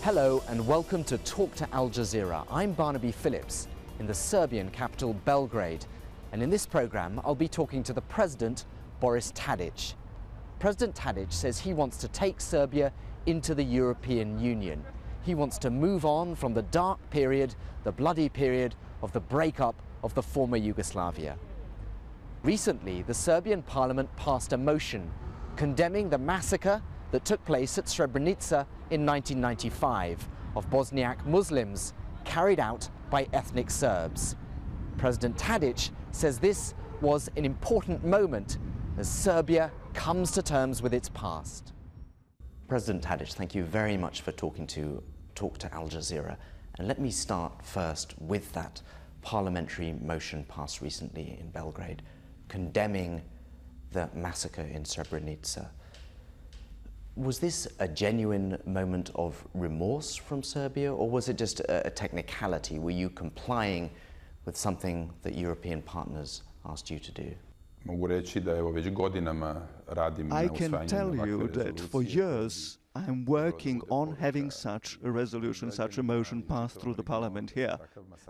Hello and welcome to Talk to Al Jazeera. I'm Barnaby Phillips in the Serbian capital Belgrade, and in this program I'll be talking to the President, Boris Tadic. President Tadic says he wants to take Serbia into the European Union. He wants to move on from the dark period, the bloody period of the breakup of the former Yugoslavia. Recently, the Serbian parliament passed a motion condemning the massacre that took place at Srebrenica in 1995 of Bosniak Muslims carried out by ethnic Serbs. President Tadic says this was an important moment as Serbia comes to terms with its past. President Tadic, thank you very much for Talk to Al Jazeera. And let me start first with that parliamentary motion passed recently in Belgrade condemning the massacre in Srebrenica. Was this a genuine moment of remorse from Serbia, or was it just a technicality? Were you complying with something that European partners asked you to do? I can tell you that for years I'm working on having such a resolution, such a motion passed through the parliament here.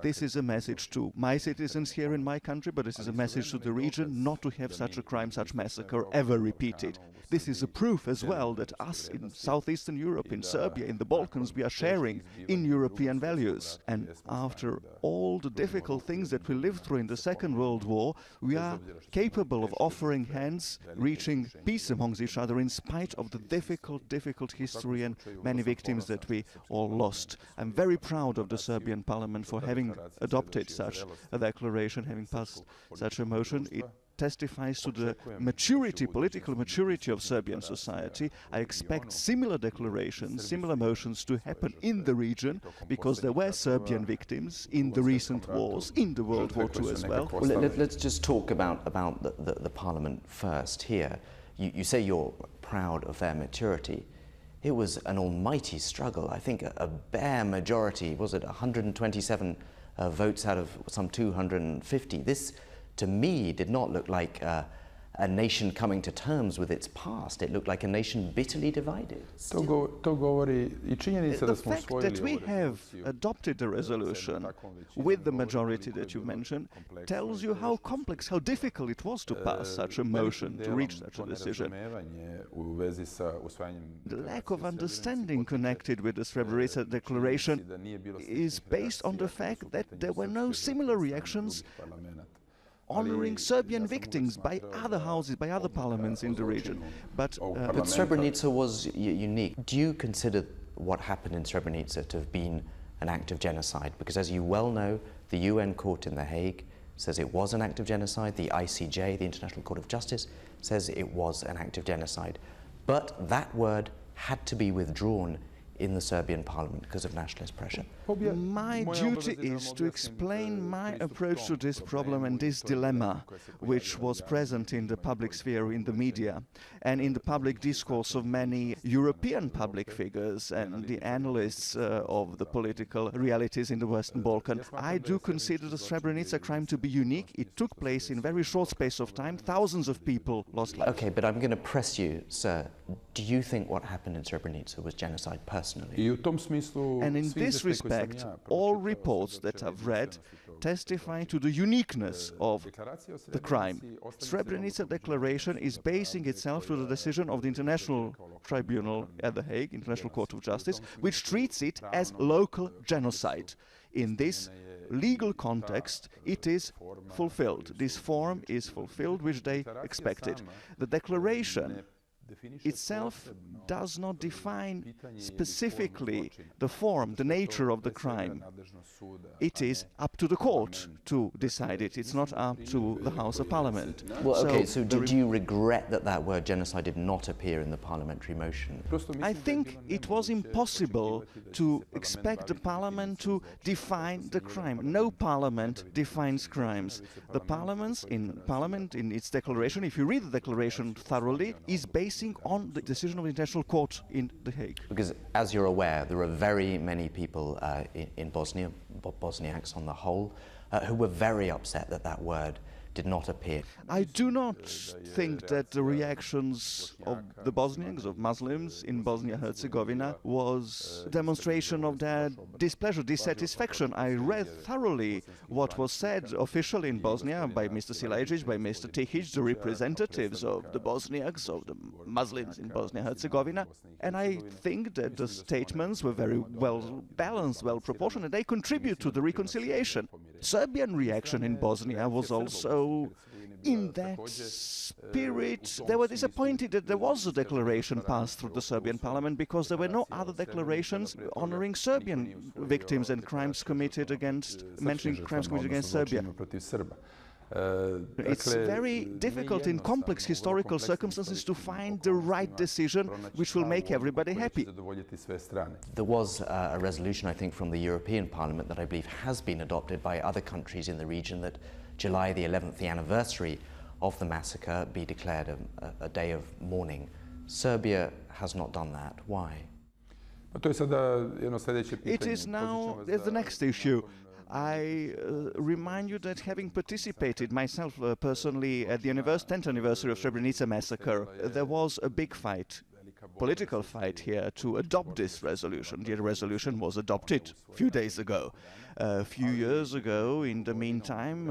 This is a message to my citizens here in my country, but this is a message to the region not to have such a crime, such massacre ever repeated. This is a proof as well that us in Southeastern Europe, in Serbia, in the Balkans, we are sharing in European values. And after all the difficult things that we lived through in the Second World War, we are capable of offering hands, reaching peace amongst each other in spite of the difficult history and many victims that we all lost. I'm very proud of the Serbian parliament for having adopted such a declaration, having passed such a motion. It testifies to the maturity, political maturity of Serbian society. I expect similar declarations, similar motions to happen in the region, because there were Serbian victims in the recent wars, in the World War II as well. Let's just talk about the parliament first here. You say you're proud of their maturity. It was an almighty struggle. I think a bare majority, was it 127 votes out of some 250? This, to me, did not look like a nation coming to terms with its past. It looked like a nation bitterly divided. The fact that we have adopted the resolution with the majority that you mentioned tells you how complex, how difficult it was to pass such a motion, to reach such a decision. The lack of understanding connected with the Srebrenica declaration is based on the fact that there were no similar reactions honoring Serbian victims by other houses, by other parliaments in the region. But Srebrenica was unique. Do you consider what happened in Srebrenica to have been an act of genocide? Because as you well know, the UN court in The Hague says it was an act of genocide. The ICJ, the International Court of Justice, says it was an act of genocide. But that word had to be withdrawn in the Serbian parliament because of nationalist pressure. My duty is to explain my approach to this problem and this dilemma, which was present in the public sphere, in the media, and in the public discourse of many European public figures and the analysts of the political realities in the Western Balkans. I do consider the Srebrenica crime to be unique. It took place in a very short space of time. Thousands of people lost lives. Okay, but I'm going to press you, sir. Do you think what happened in Srebrenica was genocide personally? And in this respect, all reports that I've read testify to the uniqueness of the crime. Srebrenica Declaration is basing itself to the decision of the International Tribunal at The Hague, International Court of Justice, which treats it as local genocide. In this legal context, it is fulfilled. This form is fulfilled, which they expected. The declaration itself does not define specifically the form, the nature of the crime. It is up to the court to decide it. It's not up to the House of Parliament. Well, okay, so do you regret that that word genocide did not appear in the parliamentary motion? I think it was impossible to expect the Parliament to define the crime. No Parliament defines crimes. The Parliament, in its declaration, if you read the declaration thoroughly, is based on the decision of the International Court in The Hague. Because, as you're aware, there are very many people in Bosnia, Bosniaks on the whole, who were very upset that that word did not appear. I do not think that the reactions of the Bosniaks, of Muslims in Bosnia-Herzegovina, was a demonstration of their displeasure, dissatisfaction. I read thoroughly what was said officially in Bosnia by Mr. Silajic, by Mr. Tihic, the representatives of the Bosniaks, of the Muslims in Bosnia-Herzegovina, and I think that the statements were very well balanced, well proportioned, and they contribute to the reconciliation. Serbian reaction in Bosnia was also in that spirit. They were disappointed that there was a declaration passed through the Serbian parliament because there were no other declarations honoring Serbian victims and crimes committed against, mentioning crimes committed against Serbia. It's very difficult in complex historical circumstances to find the right decision which will make everybody happy. There was a resolution, I think, from the European Parliament that I believe has been adopted by other countries in the region that July the 11th, the anniversary of the massacre, be declared a day of mourning. Serbia has not done that. Why? It is now the next issue. I remind you that having participated myself personally at the 10th anniversary of Srebrenica massacre, there was a big fight, political fight here to adopt this resolution. The resolution was adopted a few days ago. A few years ago, in the meantime,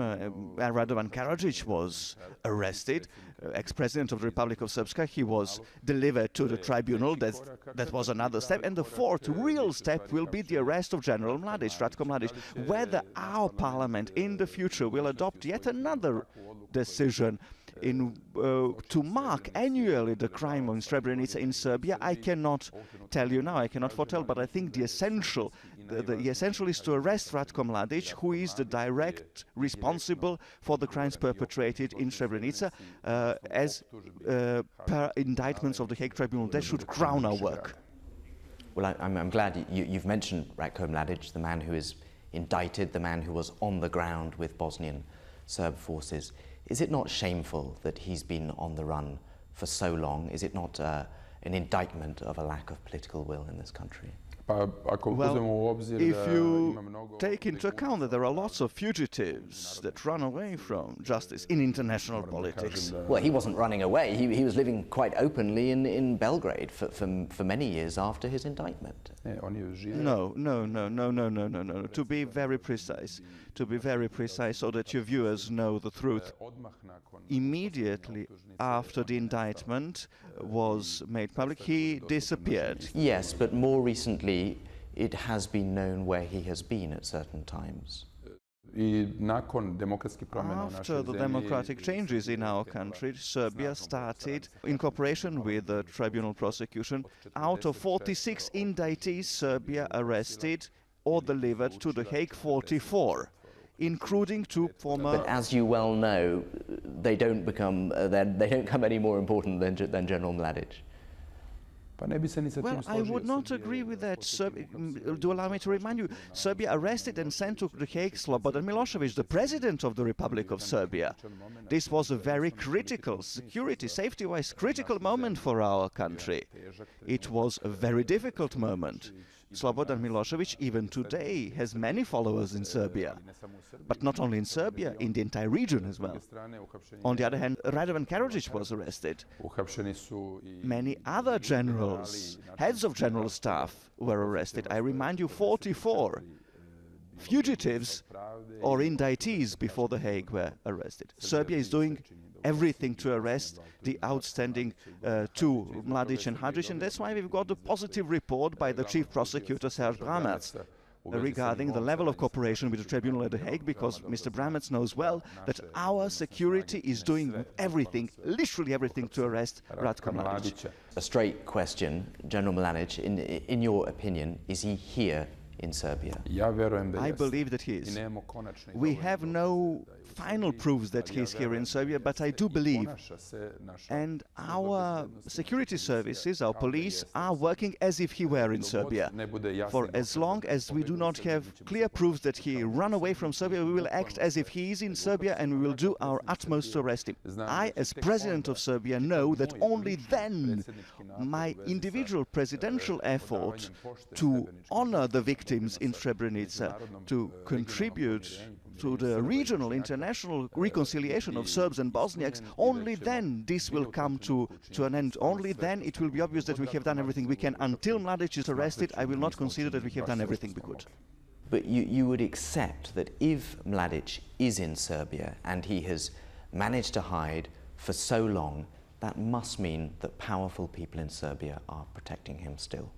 Radovan Karadzic was arrested, ex-president of the Republic of Srpska. He was delivered to the tribunal. That was another step. And the fourth real step will be the arrest of General Mladic, Ratko Mladic. Whether our parliament in the future will adopt yet another decision to mark annually the crime of Srebrenica in Serbia, I cannot tell you now, I cannot foretell, but I think the essential is to arrest Ratko Mladic, who is the direct responsible for the crimes perpetrated in Srebrenica, as per indictments of the Hague Tribunal. That should crown our work. Well, I'm glad you've mentioned Ratko Mladic, the man who is indicted, the man who was on the ground with Bosnian Serb forces. Is it not shameful that he's been on the run for so long? Is it not an indictment of a lack of political will in this country? Well, if you take into account that there are lots of fugitives that run away from justice in international politics. Well, he wasn't running away. He was living quite openly in Belgrade for many years after his indictment. No. To be very precise, so that your viewers know the truth. Immediately after the indictment was made public, he disappeared. Yes, but more recently, it has been known where he has been at certain times. After the democratic changes in our country, Serbia started, in cooperation with the tribunal prosecution, out of 46 indictees, Serbia arrested or delivered to the Hague 44. Including two former... But as you well know, they don't become any more important than General Mladic. Well, I would not agree with that. Do allow me to remind you, Serbia arrested and sent to the Hague Slobodan Milosevic, the president of the Republic of Serbia. This was a very critical, security, safety-wise, critical moment for our country. It was a very difficult moment. Slobodan Milosevic, even today, has many followers in Serbia. But not only in Serbia, in the entire region as well. On the other hand, Radovan Karadzic was arrested. Many other generals, heads of general staff, were arrested. I remind you, 44 fugitives or indictees before the Hague were arrested. Serbia is doing everything to arrest the outstanding two, Mladic and Hadžić, and that's why we've got a positive report by the chief prosecutor, Serge Bramac, regarding the level of cooperation with the tribunal at The Hague, because Mr. Bramac knows well that our security is doing everything, literally everything, to arrest Ratko Mladic. A straight question, General Mladic, in your opinion, is he here in Serbia? I believe that he is. We have no final proofs that he is here in Serbia, but I do believe. And our security services, our police, are working as if he were in Serbia. For as long as we do not have clear proofs that he ran away from Serbia, we will act as if he is in Serbia, and we will do our utmost to arrest him. I, as President of Serbia, know that only then my individual presidential effort to honor the victims in Srebrenica, to contribute to the regional, international reconciliation of Serbs and Bosniaks, only then this will come to an end. Only then it will be obvious that we have done everything we can. Until Mladic is arrested, I will not consider that we have done everything we could. But you would accept that if Mladic is in Serbia and he has managed to hide for so long, that must mean that powerful people in Serbia are protecting him still?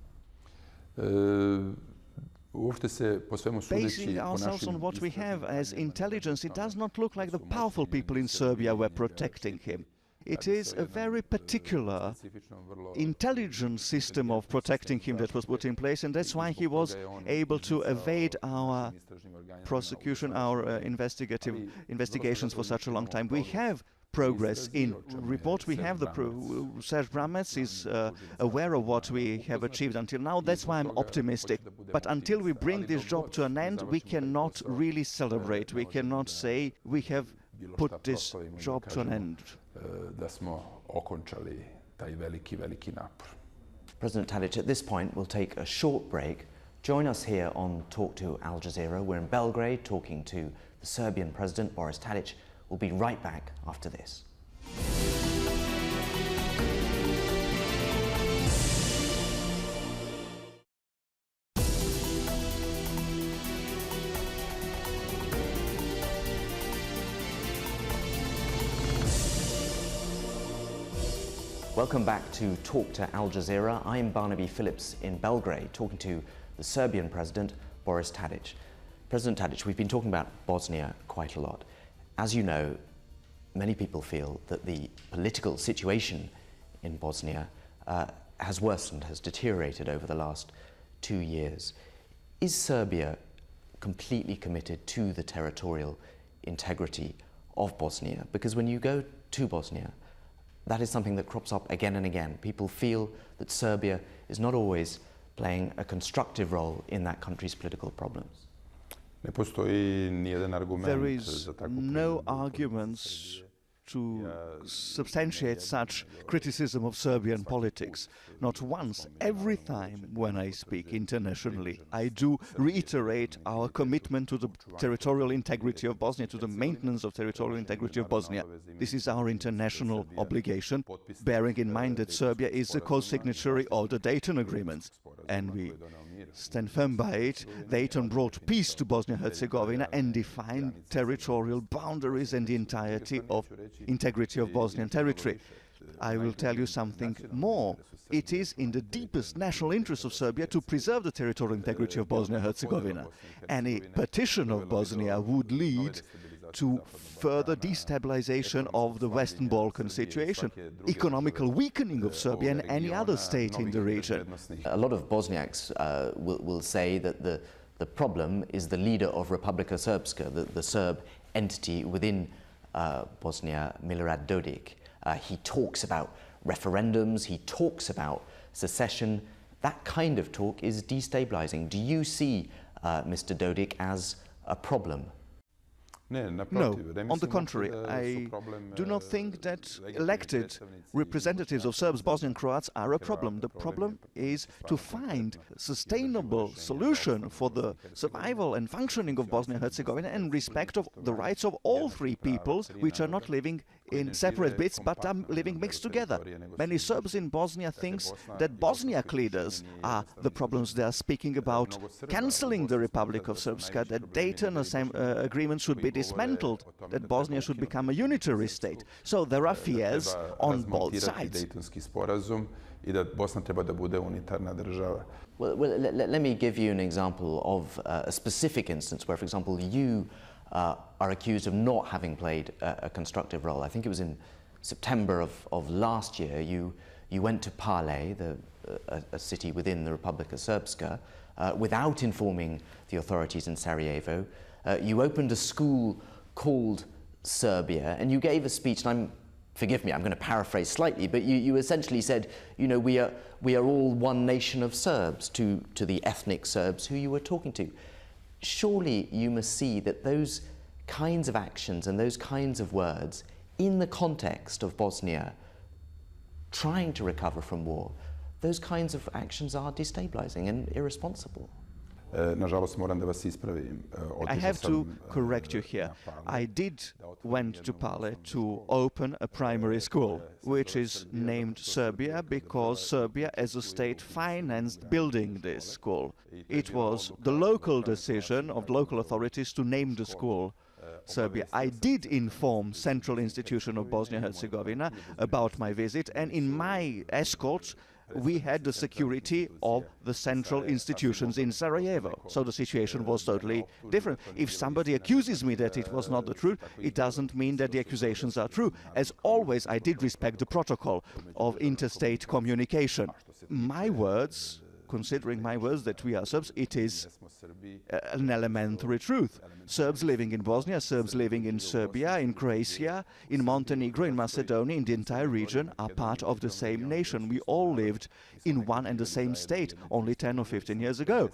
Basing ourselves on what we have as intelligence, it does not look like the powerful people in Serbia were protecting him. It is a very particular intelligence system of protecting him that was put in place, and that's why he was able to evade our prosecution, our investigations for such a long time. We have progress in report. We have Serge Bramec is aware of what we have achieved until now. That's why I'm optimistic. But until we bring this job to an end, we cannot really celebrate. We cannot say we have put this job to an end. President Tadic, at this point we'll take a short break. Join us here on Talk to Al Jazeera. We're in Belgrade talking to the Serbian President, Boris Tadic. We'll be right back after this. Welcome back to Talk to Al Jazeera. I'm Barnaby Phillips in Belgrade, talking to the Serbian President, Boris Tadic. President Tadic, we've been talking about Bosnia quite a lot. As you know, many people feel that the political situation in Bosnia has worsened, has deteriorated over the last 2 years. Is Serbia completely committed to the territorial integrity of Bosnia? Because when you go to Bosnia, that is something that crops up again and again. People feel that Serbia is not always playing a constructive role in that country's political problems. There is no arguments to substantiate such criticism of Serbian politics. Not once. Every time when I speak internationally, I do reiterate our commitment to the territorial integrity of Bosnia, to the maintenance of territorial integrity of Bosnia. This is our international obligation, bearing in mind that Serbia is a co-signatory of the Dayton agreements, and we stand firm by it. Dayton brought peace to Bosnia-Herzegovina and defined territorial boundaries and the integrity of Bosnian territory. I will tell you something more. It is in the deepest national interest of Serbia to preserve the territorial integrity of Bosnia-Herzegovina. Any partition of Bosnia would lead to further destabilization of the Western Balkan situation, economical weakening of Serbia and any other state in the region. A lot of Bosniaks will say that the problem is the leader of Republika Srpska, the Serb entity within Bosnia, Milorad Dodik. He talks about referendums, he talks about secession. That kind of talk is destabilizing. Do you see Mr. Dodik as a problem? No, on the contrary, I do not think that elected representatives of Serbs, Bosnian Croats are a problem. The problem is to find a sustainable solution for the survival and functioning of Bosnia-Herzegovina and respect of the rights of all three peoples, which are not living in separate bits but are living mixed together. Many Serbs in Bosnia think that Bosniak leaders are the problems. They are speaking about cancelling the Republic of Srpska, that Dayton agreement should be dismantled, that Bosnia should become a unitary state. So there are fears on both sides. Well, let me give you an example of a specific instance where, for example, you are accused of not having played a constructive role. I think it was in September of last year. You went to Pale, a city within the Republika Srpska, without informing the authorities in Sarajevo. You opened a school called Serbia, and you gave a speech, and forgive me, I'm going to paraphrase slightly, but you essentially said, you know, we are all one nation of Serbs, to the ethnic Serbs who you were talking to. Surely you must see that those kinds of actions and those kinds of words, in the context of Bosnia trying to recover from war, those kinds of actions are destabilizing and irresponsible. I have to correct you here. I did went to Pale to open a primary school, which is named Serbia because Serbia as a state financed building this school. It was the local decision of the local authorities to name the school Serbia. I did inform Central Institution of Bosnia-Herzegovina about my visit, and in my escort we had the security of the central institutions in Sarajevo. So the situation was totally different. If somebody accuses me that it was not the truth, it doesn't mean that the accusations are true. As always, I did respect the protocol of interstate communication. My words, considering my words that we are Serbs, it is an elementary truth. Serbs living in Bosnia, Serbs living in Serbia, in Croatia, in Montenegro, in Macedonia, in the entire region are part of the same nation. We all lived in one and the same state only 10 or 15 years ago.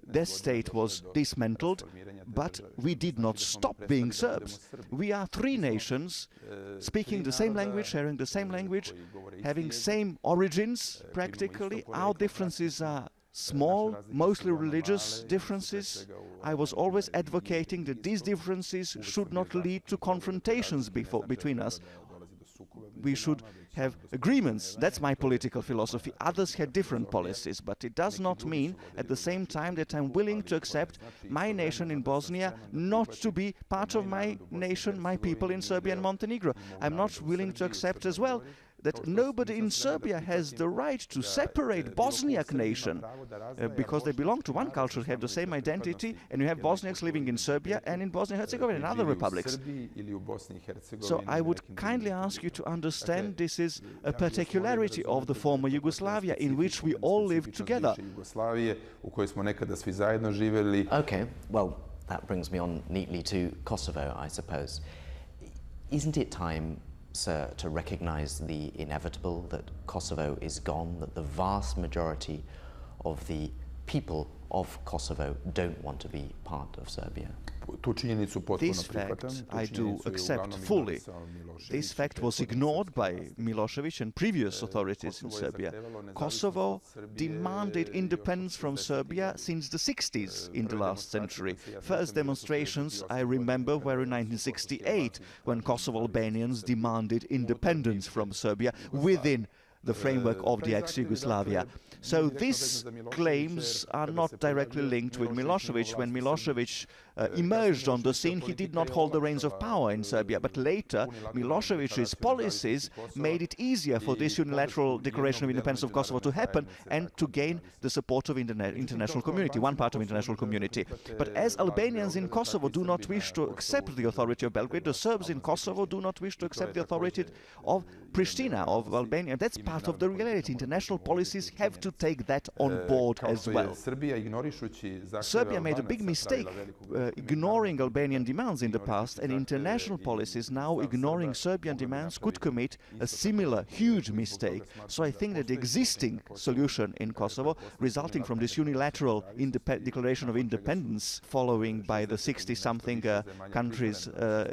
That state was dismantled, but we did not stop being Serbs. We are three nations speaking the same language, sharing the same language, having same origins practically. Our differences are small, mostly religious differences. I was always advocating that these differences should not lead to confrontations between us. We should have agreements. That's my political philosophy. Others had different policies, but it does not mean at the same time that I'm willing to accept my nation in Bosnia not to be part of my nation, my people in Serbia and Montenegro. I'm not willing to accept as well that nobody in Serbia has the right to separate Bosniak nation because they belong to one culture, have the same identity, and you have Bosniaks living in Serbia and in Bosnia-Herzegovina and other republics. So I would kindly ask you to understand this is a particularity of the former Yugoslavia in which we all lived together. Okay, well, that brings me on neatly to Kosovo, I suppose. Isn't it time, sir, to recognise the inevitable, that Kosovo is gone, that the vast majority of the people of Kosovo don't want to be part of Serbia? This fact I do accept fully. This fact was ignored by Milosevic and previous authorities in Serbia. Kosovo demanded independence from Serbia since the 60s in the last century. First demonstrations, I remember, were in 1968, when Kosovo Albanians demanded independence from Serbia within the framework of the ex-Yugoslavia. So these claims are not directly linked with Milosevic. When Milosevic emerged on the scene, he did not hold the reins of power in Serbia, but later Milosevic's policies made it easier for this unilateral declaration of independence of Kosovo to happen and to gain the support of international community, one part of international community. But as Albanians in Kosovo do not wish to accept the authority of Belgrade, the Serbs in Kosovo do not wish to accept the authority of Pristina, of Albania. That's part of the reality. International policies have to take that on board as well. Serbia made a big mistake ignoring Albanian demands in the past, and international policies now ignoring Serbian demands could commit a similar huge mistake. So I think that the existing solution in Kosovo, resulting from this unilateral declaration of independence, following by the 60-something countries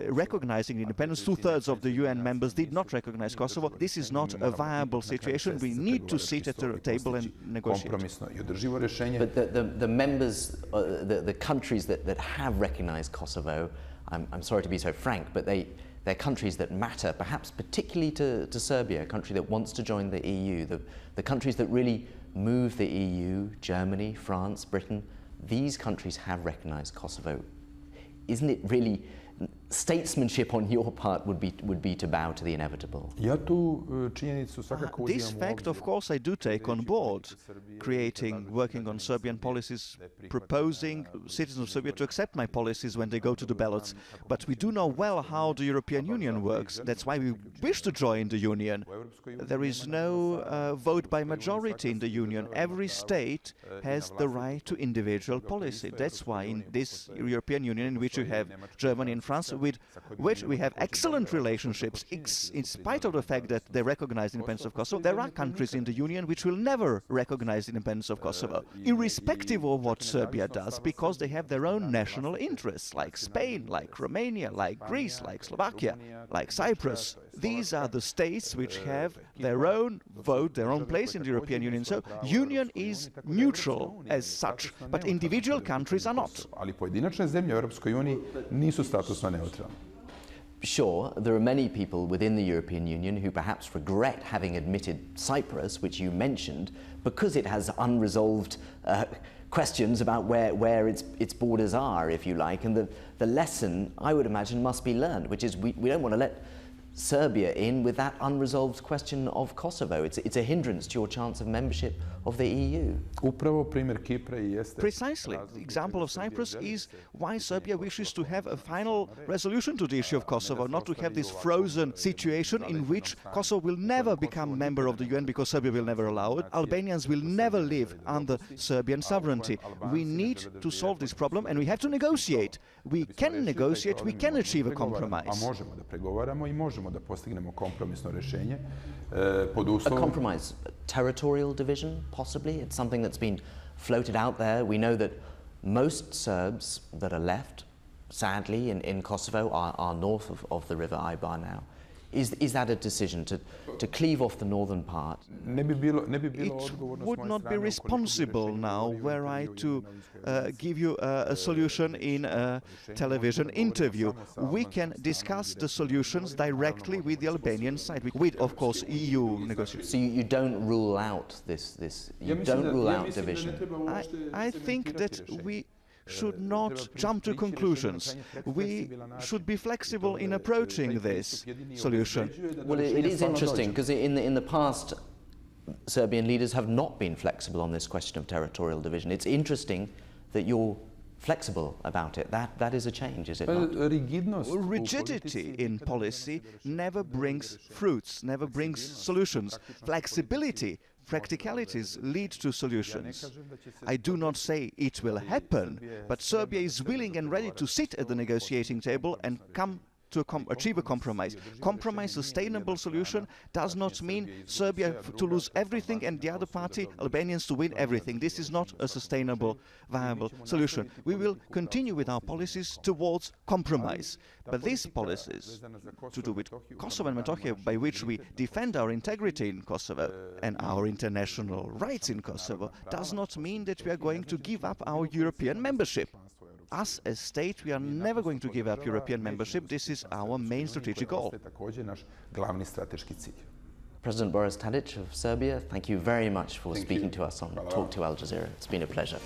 recognizing independence, 2/3 of the UN members did not recognize Kosovo. This is not a viable situation. We need to sit at the table and negotiate. But the members, the countries that have recognized Kosovo, I'm sorry to be so frank, but they're countries that matter, perhaps particularly to Serbia, a country that wants to join the EU, the countries that really move the EU, Germany, France, Britain. These countries have recognized Kosovo. Isn't it really statesmanship on your part would be to bow to the inevitable? This fact, of course, I do take on board, working on Serbian policies, proposing citizens of Serbia to accept my policies when they go to the ballots. But we do know well how the European Union works. That's why we wish to join the Union. There is no vote by majority in the Union. Every state has the right to individual policy. That's why in this European Union, in which you have Germany and France, with which we have excellent relationships, in spite of the fact that they recognize the independence of Kosovo, there are countries in the Union which will never recognize the independence of Kosovo, irrespective of what Serbia does, because they have their own national interests, like Spain, like Romania, like Greece, like Slovakia, like Cyprus. These are the states which have their own vote, their own place in the European Union. So, Union is neutral as such, but individual countries are not. Sure, there are many people within the European Union who perhaps regret having admitted Cyprus, which you mentioned, because it has unresolved questions about where its borders are, if you like. And the lesson, I would imagine, must be learned, which is we don't want to let Serbia in with that unresolved question of Kosovo. It's a hindrance to your chance of membership of the EU. Precisely. The example of Cyprus is why Serbia wishes to have a final resolution to the issue of Kosovo, not to have this frozen situation in which Kosovo will never become a member of the UN because Serbia will never allow it. Albanians will never live under Serbian sovereignty. We need to solve this problem and we have to negotiate. We can negotiate, we can achieve a compromise. A compromise, territorial division, possibly? It's something that's been floated out there. We know that most Serbs that are left, sadly, in Kosovo are north of the River Ibar now. Is that a decision to cleave off the northern part? It would not be responsible now were I to give you a solution in a television interview. We can discuss the solutions directly with the Albanian side, with, of course, EU negotiations. So you don't rule out you don't rule out division? I think that we should not jump to conclusions. We should be flexible in approaching this solution. Well, it is interesting because in the past, Serbian leaders have not been flexible on this question of territorial division. It's interesting that you're flexible about it. That is a change, is it not? Rigidity in policy never brings fruits, never brings solutions. Flexibility, practicalities lead to solutions. I do not say it will happen, but Serbia is willing and ready to sit at the negotiating table and come to achieve a compromise. Compromise, sustainable solution does not mean Serbia to lose everything and the other party, Albanians, to win everything. This is not a sustainable, viable solution. We will continue with our policies towards compromise. But these policies, to do with Kosovo and Metohija, by which we defend our integrity in Kosovo and our international rights in Kosovo, does not mean that we are going to give up our European membership. Us as state, we are never going to give up European membership. This is our main strategic goal. President Boris Tadic of Serbia, thank you very much for speaking to us on Talk to Al Jazeera. It's been a pleasure.